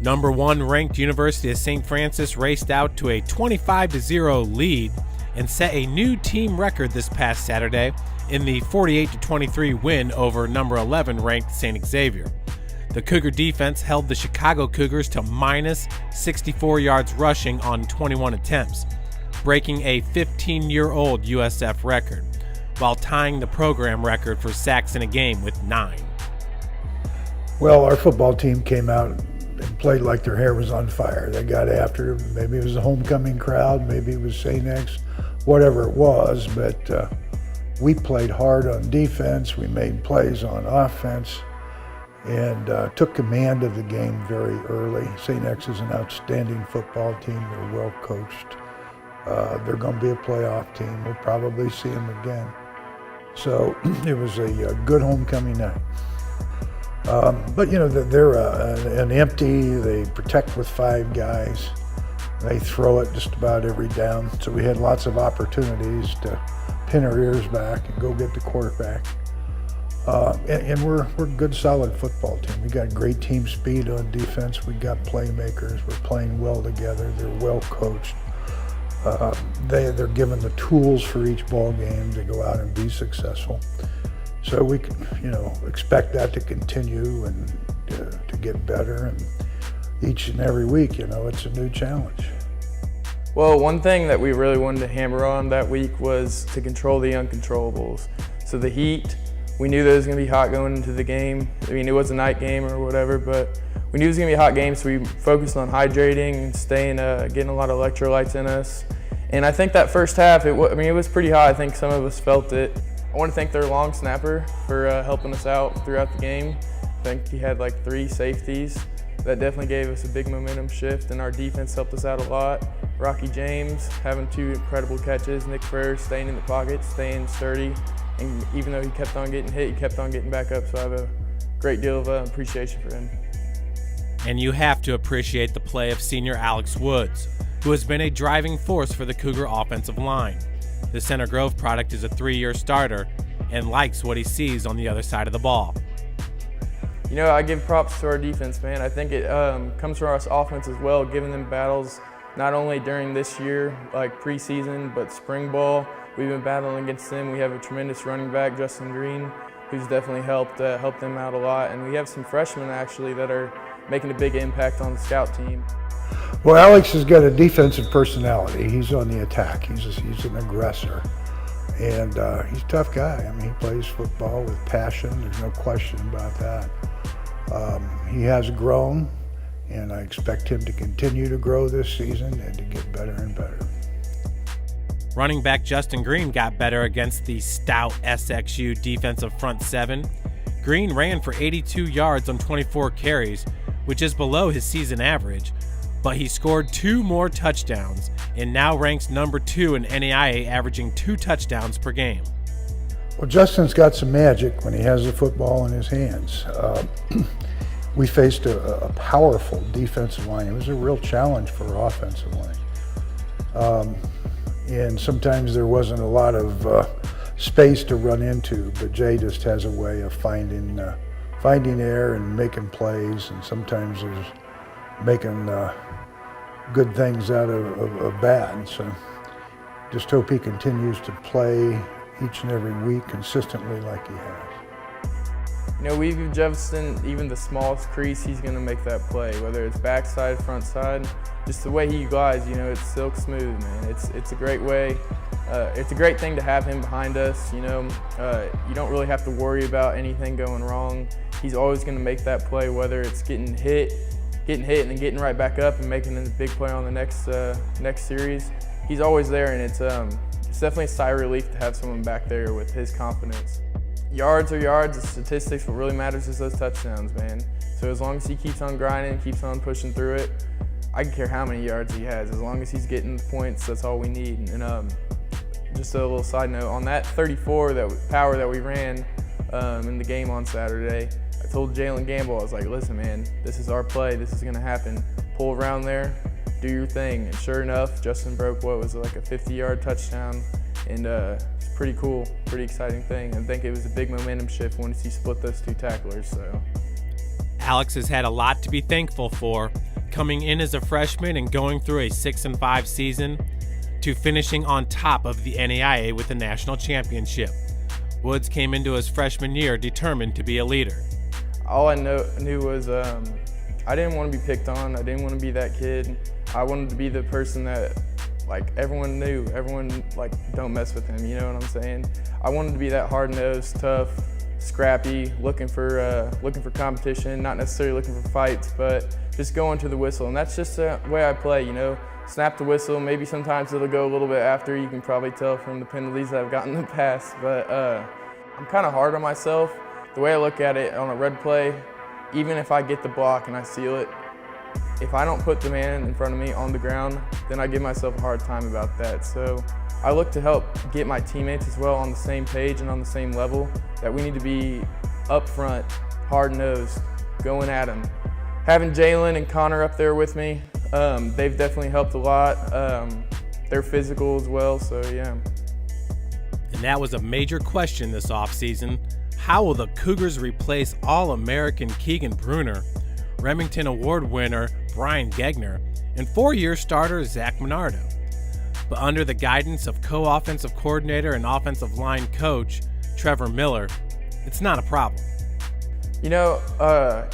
Number 1 ranked University of St. Francis raced out to a 25-0 lead and set a new team record this past Saturday in the 48-23 win over number 11 ranked St. Xavier. The Cougar defense held the Chicago Cougars to minus 64 yards rushing on 21 attempts, breaking a 15-year-old USF record, while tying the program record for sacks in a game with 9. Well, our football team came out and played like their hair was on fire. They got after it. Maybe it was a homecoming crowd, maybe it was St. X, whatever it was, but we played hard on defense, we made plays on offense, and took command of the game very early. St. X is an outstanding football team. They're well coached. They're going to be a playoff team. We'll probably see them again. So it was a good homecoming night. But you know, they're an empty, they protect with 5 guys. They throw it just about every down. So we had lots of opportunities to pin our ears back and go get the quarterback. And we're a good, solid football team. We got great team speed on defense. We got playmakers. We're playing well together. They're well coached. They're given the tools for each ball game to go out and be successful. So we can, expect that to continue and to get better. And each and every week, it's a new challenge. Well, one thing that we really wanted to hammer on that week was to control the uncontrollables. So the heat, we knew that it was going to be hot going into the game. I mean, it was a night game or whatever, but we knew it was going to be a hot game, so we focused on hydrating and getting a lot of electrolytes in us. And I think that first half, it was pretty hot. I think some of us felt it. I want to thank their long snapper for helping us out throughout the game. I think he had like 3 safeties. That definitely gave us a big momentum shift, and our defense helped us out a lot. Rocky James having 2 incredible catches, Nick Ferrer staying in the pocket, staying sturdy, and even though he kept on getting hit, he kept on getting back up, so I have a great deal of appreciation for him. And you have to appreciate the play of senior Alex Woods, who has been a driving force for the Cougar offensive line. The Center Grove product is a 3-year starter and likes what he sees on the other side of the ball. I give props to our defense, man. I think it comes from our offense as well, giving them battles not only during this year, like preseason, but spring ball. We've been battling against them. We have a tremendous running back, Justin Green, who's definitely helped them out a lot. And we have some freshmen, actually, that are making a big impact on the scout team. Well, Alex has got a defensive personality. He's on the attack. He's an aggressor. And he's a tough guy. I mean, he plays football with passion. There's no question about that. He has grown, and I expect him to continue to grow this season and to get better and better. Running back Justin Green got better against the stout SXU defensive front 7. Green ran for 82 yards on 24 carries, which is below his season average, but he scored 2 more touchdowns and now ranks number 2 in NAIA, averaging 2 touchdowns per game. Well, Justin's got some magic when he has the football in his hands. We faced a powerful defensive line. It was a real challenge for our offensive line. And sometimes there wasn't a lot of space to run into, but Jay just has a way of finding air and making plays, and sometimes there's making good things out of bad. So just hope he continues to play each and every week consistently like he has. We give Jefferson even the smallest crease, he's going to make that play, whether it's backside, front side. Just the way he glides, it's silk smooth, man. It's a great way. It's a great thing to have him behind us. You don't really have to worry about anything going wrong. He's always going to make that play, whether it's getting hit and then getting right back up and making a big play on the next series. He's always there, and it's definitely a sigh of relief to have someone back there with his confidence. Yards are yards, the statistics, what really matters is those touchdowns, man. So as long as he keeps on grinding, keeps on pushing through it, I don't care how many yards he has. As long as he's getting the points, that's all we need. And just a little side note, on that 34 power that we ran in the game on Saturday, I told Jalen Gamble, I was like, listen, man, this is our play. This is going to happen. Pull around there, do your thing. And sure enough, Justin broke what was like a 50-yard touchdown. And it's pretty cool, pretty exciting thing. I think it was a big momentum shift once he split those 2 tacklers. So Alex has had a lot to be thankful for, Coming in as a freshman and going through a 6-5 season, to finishing on top of the NAIA with the national championship, Woods came into his freshman year determined to be a leader. All I knew was I didn't want to be picked on. I didn't want to be that kid. I wanted to be the person that everyone knew. Everyone don't mess with him. You know what I'm saying? I wanted to be that hard-nosed, tough, scrappy, looking for competition, not necessarily looking for fights, but just going to the whistle. And that's just the way I play. You know, snap the whistle. Maybe sometimes it'll go a little bit after. You can probably tell from the penalties that I've gotten in the past. But I'm kind of hard on myself. The way I look at it on a red play, even if I get the block and I seal it, if I don't put the man in front of me on the ground, then I give myself a hard time about that. So I look to help get my teammates as well on the same page and on the same level, that we need to be up front, hard-nosed, going at them. Having Jalen and Connor up there with me, they've definitely helped a lot. They're physical as well, so yeah. And that was a major question this offseason. How will the Cougars replace All-American Keegan Bruner, Remington Award winner Brian Gegner, and 4-year starter Zach Minardo? But under the guidance of co-offensive coordinator and offensive line coach Trevor Miller, it's not a problem. You know,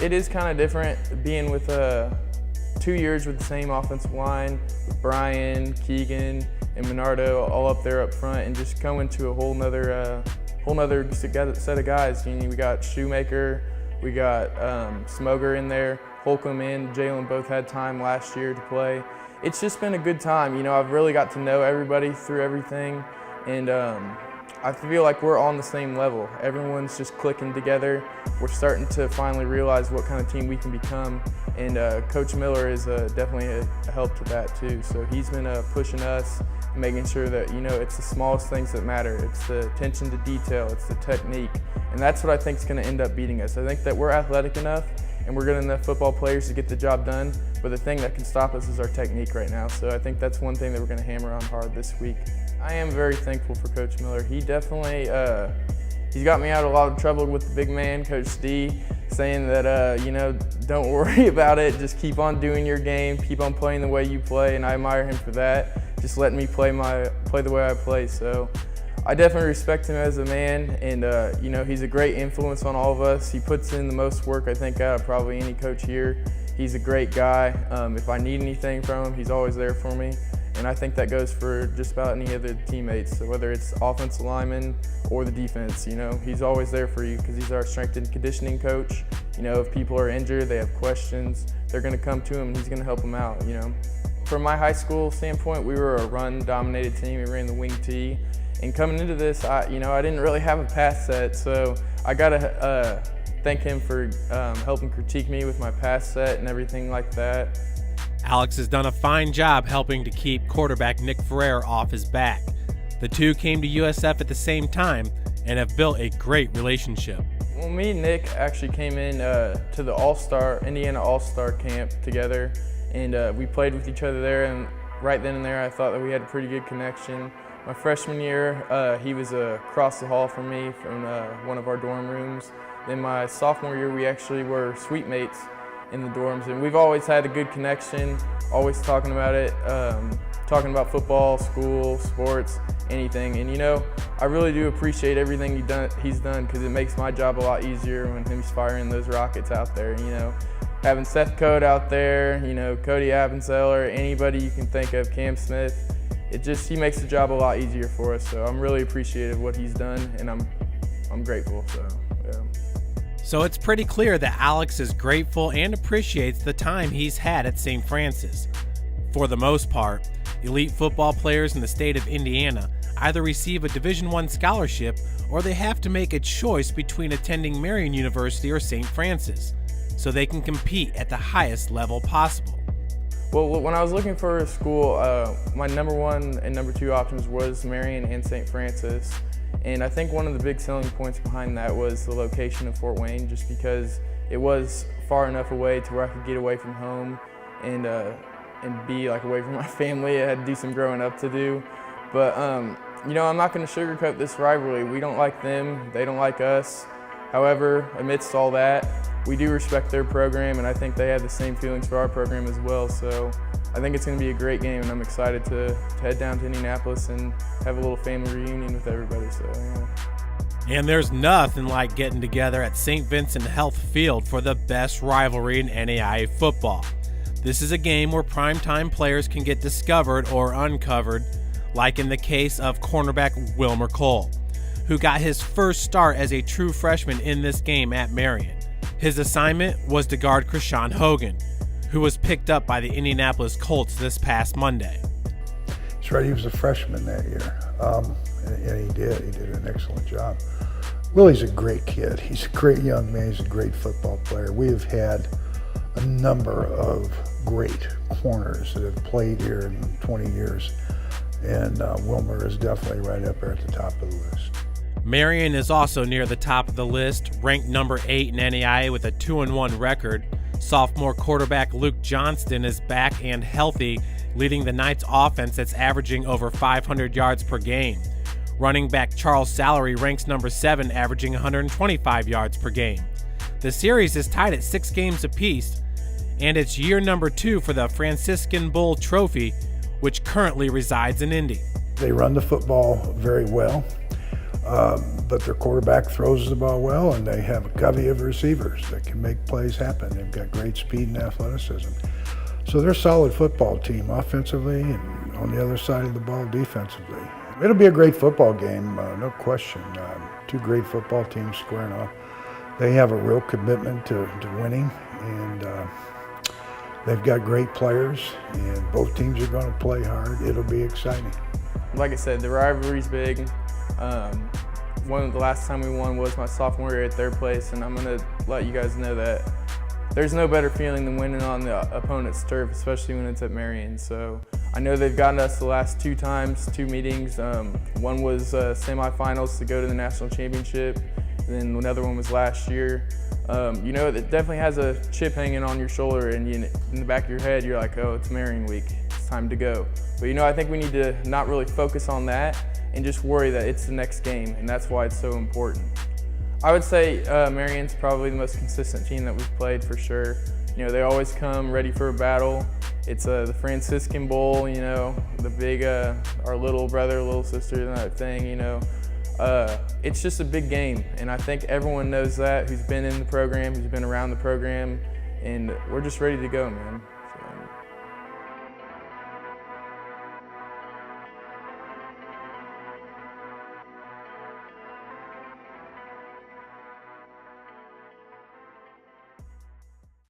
it is kind of different being with 2 years with the same offensive line, with Brian, Keegan, and Minardo all up there up front, and just going to a whole nother set of guys. You know, we got Shoemaker, we got Smoger in there, Holcomb and Jalen both had time last year to play. It's just been a good time. You know, I've really got to know everybody through everything, and I feel like we're on the same level. Everyone's just clicking together. We're starting to finally realize what kind of team we can become, and Coach Miller is definitely a help to that too. So he's been pushing us, making sure that, you know, it's the smallest things that matter. It's the attention to detail, it's the technique, and that's what I think is going to end up beating us. I think that we're athletic enough and we're good enough football players to get the job done, but the thing that can stop us is our technique right now. So I think that's one thing that we're going to hammer on hard this week. I am very thankful for Coach Miller. He definitely, he's got me out of a lot of trouble with the big man, Coach D, saying that, you know, don't worry about it, just keep on doing your game, keep on playing the way you play, and I admire him for that. Just letting me play the way I play. So I definitely respect him as a man, and you know, he's a great influence on all of us. He puts in the most work, I think, out of probably any coach here. He's a great guy. If I need anything from him, he's always there for me. And I think that goes for just about any other teammates. So whether it's offensive lineman or the defense, you know, he's always there for you because he's our strength and conditioning coach. You know, if people are injured, they have questions, they're going to come to him and he's going to help them out, you know. From my high school standpoint, we were a run-dominated team. We ran the wing T. And coming into this, I didn't really have a pass set, so I got to thank him for helping critique me with my pass set and everything like that. Alex has done a fine job helping to keep quarterback Nick Ferrer off his back. The two came to USF at the same time and have built a great relationship. Well, me and Nick actually came in to the Indiana All-Star camp together, and we played with each other there, and right then and there I thought that we had a pretty good connection. My freshman year, he was across the hall from me from one of our dorm rooms. Then my sophomore year, we actually were suite mates in the dorms, and we've always had a good connection, always talking about it, talking about football, school, sports, anything. And you know, I really do appreciate everything he's done because it makes my job a lot easier when he's firing those rockets out there. You know, having Seth Code out there, you know, Cody Appenzeller, anybody you can think of, Cam Smith, he makes the job a lot easier for us. So I'm really appreciative of what he's done, and I'm grateful. So yeah. So it's pretty clear that Alex is grateful and appreciates the time he's had at St. Francis. For the most part, elite football players in the state of Indiana either receive a Division I scholarship or they have to make a choice between attending Marian University or St. Francis, so they can compete at the highest level possible. Well, when I was looking for a school, my number one and number two options was Marian and St. Francis. And I think one of the big selling points behind that was the location of Fort Wayne, just because it was far enough away to where I could get away from home and be like away from my family. I had to do some growing up to do. But you know, I'm not going to sugarcoat this rivalry. We don't like them, they don't like us. However, amidst all that, we do respect their program, and I think they have the same feelings for our program as well. So I think it's going to be a great game, and I'm excited to head down to Indianapolis and have a little family reunion with everybody. So, yeah. And there's nothing like getting together at St. Vincent Health Field for the best rivalry in NAIA football. This is a game where primetime players can get discovered or uncovered, like in the case of cornerback Wilmer Cole, who got his first start as a true freshman in this game at Marian. His assignment was to guard Krishan Hogan, who was picked up by the Indianapolis Colts this past Monday. That's right, he was a freshman that year, and he did an excellent job. Willie's a great kid. He's a great young man. He's a great football player. We have had a number of great corners that have played here in 20 years, and Wilmer is definitely right up there at the top of the list. Marian is also near the top of the list, ranked number 8 in NAIA with a 2-1 record. Sophomore quarterback Luke Johnston is back and healthy, leading the Knights offense that's averaging over 500 yards per game. Running back Charles Salary ranks number 7, averaging 125 yards per game. The series is tied at 6 games apiece, and it's year number 2 for the Franciscan Bull Trophy, which currently resides in Indy. They run the football very well, but their quarterback throws the ball well, and they have a covey of receivers that can make plays happen. They've got great speed and athleticism. So they're a solid football team offensively and on the other side of the ball defensively. It'll be a great football game, no question. 2 great football teams squaring off. They have a real commitment to winning, and they've got great players, and both teams are going to play hard. It'll be exciting. Like I said, the rivalry's big. The last time we won was my sophomore year at third place, and I'm going to let you guys know that there's no better feeling than winning on the opponent's turf, especially when it's at Marian. So I know they've gotten us the last 2 times, 2 meetings. One was semifinals to go to the national championship, and then another one was last year. You know, it definitely has a chip hanging on your shoulder, and in the back of your head, you're like, oh, it's Marian week, it's time to go. But you know, I think we need to not really focus on that and just worry that it's the next game, and that's why it's so important. I would say Marian's probably the most consistent team that we've played for sure. You know, they always come ready for a battle. It's the Franciscan Bowl, you know, the big, our little brother, little sister, that thing, you know. It's just a big game, and I think everyone knows that who's been in the program, who's been around the program, and we're just ready to go, man.